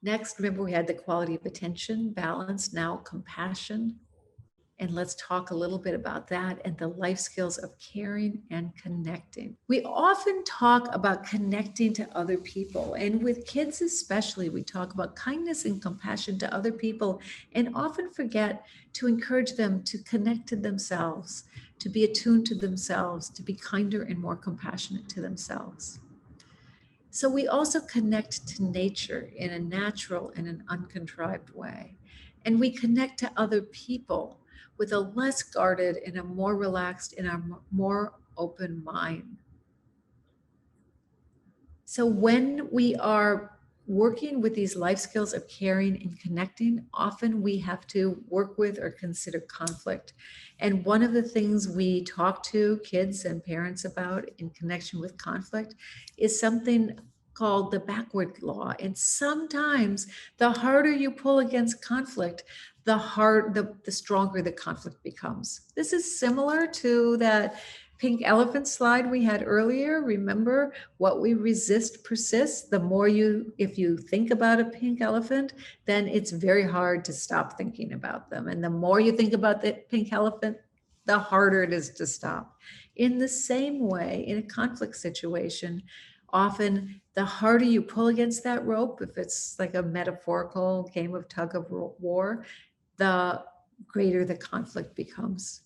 Next, remember we had the quality of attention, balance, now compassion. And let's talk a little bit about that and the life skills of caring and connecting. We often talk about connecting to other people, and with kids especially, we talk about kindness and compassion to other people and often forget to encourage them to connect to themselves, to be attuned to themselves, to be kinder and more compassionate to themselves. So we also connect to nature in a natural and an uncontrived way. And we connect to other people with a less guarded and a more relaxed and a more open mind. So when we are working with these life skills of caring and connecting, often we have to work with or consider conflict. And one of the things we talk to kids and parents about in connection with conflict is something called the backward law. And sometimes the harder you pull against conflict, the stronger the conflict becomes. This is similar to that pink elephant slide we had earlier. Remember, what we resist persists. The more if you think about a pink elephant, then it's very hard to stop thinking about them. And the more you think about the pink elephant, the harder it is to stop. In the same way, in a conflict situation, often the harder you pull against that rope, if it's like a metaphorical game of tug of war, the greater the conflict becomes.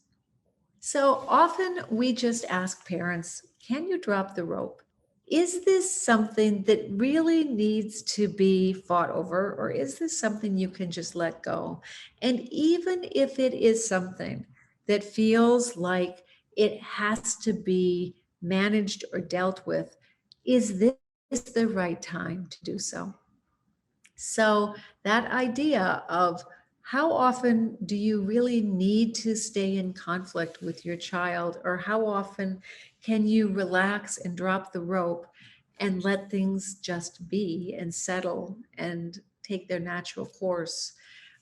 So often we just ask parents, can you drop the rope? Is this something that really needs to be fought over, or is this something you can just let go? And even if it is something that feels like it has to be managed or dealt with, is this the right time to do so? So that idea of how often do you really need to stay in conflict with your child, or how often can you relax and drop the rope and let things just be and settle and take their natural course?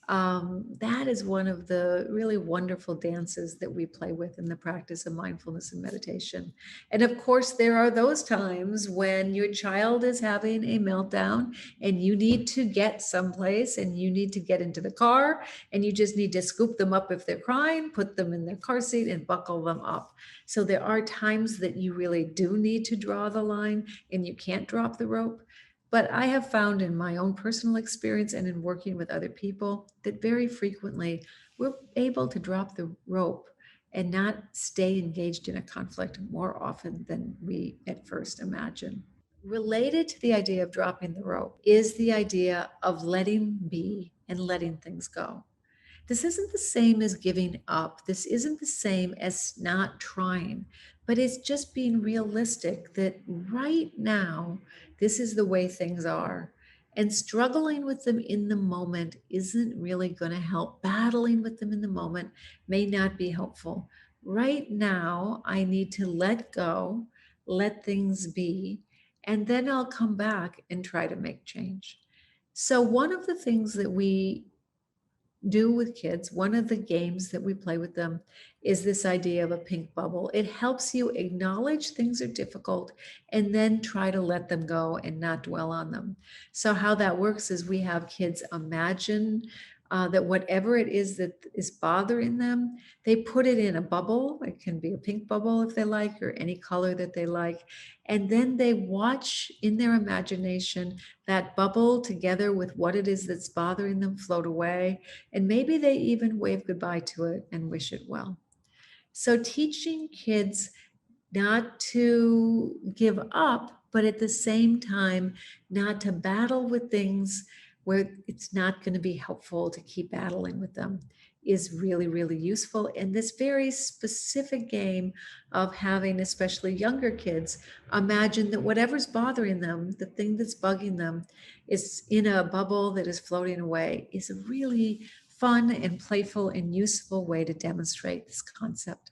That is one of the really wonderful dances that we play with in the practice of mindfulness and meditation. And of course, there are those times when your child is having a meltdown and you need to get someplace and you need to get into the car and you just need to scoop them up if they're crying, put them in their car seat and buckle them up. So there are times that you really do need to draw the line and you can't drop the rope. But I have found in my own personal experience and in working with other people that very frequently we're able to drop the rope and not stay engaged in a conflict more often than we at first imagine. Related to the idea of dropping the rope is the idea of letting be and letting things go. This isn't the same as giving up. This isn't the same as not trying, but it's just being realistic that right now, this is the way things are. And struggling with them in the moment isn't really going to help. Battling with them in the moment may not be helpful. Right now, I need to let go, let things be, and then I'll come back and try to make change. So, one of the things that we do with kids, one of the games that we play with them is this idea of a pink bubble. It helps you acknowledge things are difficult and then try to let them go and not dwell on them. So, how that works is we have kids imagine that whatever it is that is bothering them, they put it in a bubble. It can be a pink bubble if they like, or any color that they like. And then they watch in their imagination that bubble together with what it is that's bothering them float away. And maybe they even wave goodbye to it and wish it well. So teaching kids not to give up, but at the same time, not to battle with things where it's not going to be helpful to keep battling with them is really, really useful. And this very specific game of having, especially younger kids, imagine that whatever's bothering them, the thing that's bugging them, is in a bubble that is floating away, is a really fun and playful and useful way to demonstrate this concept.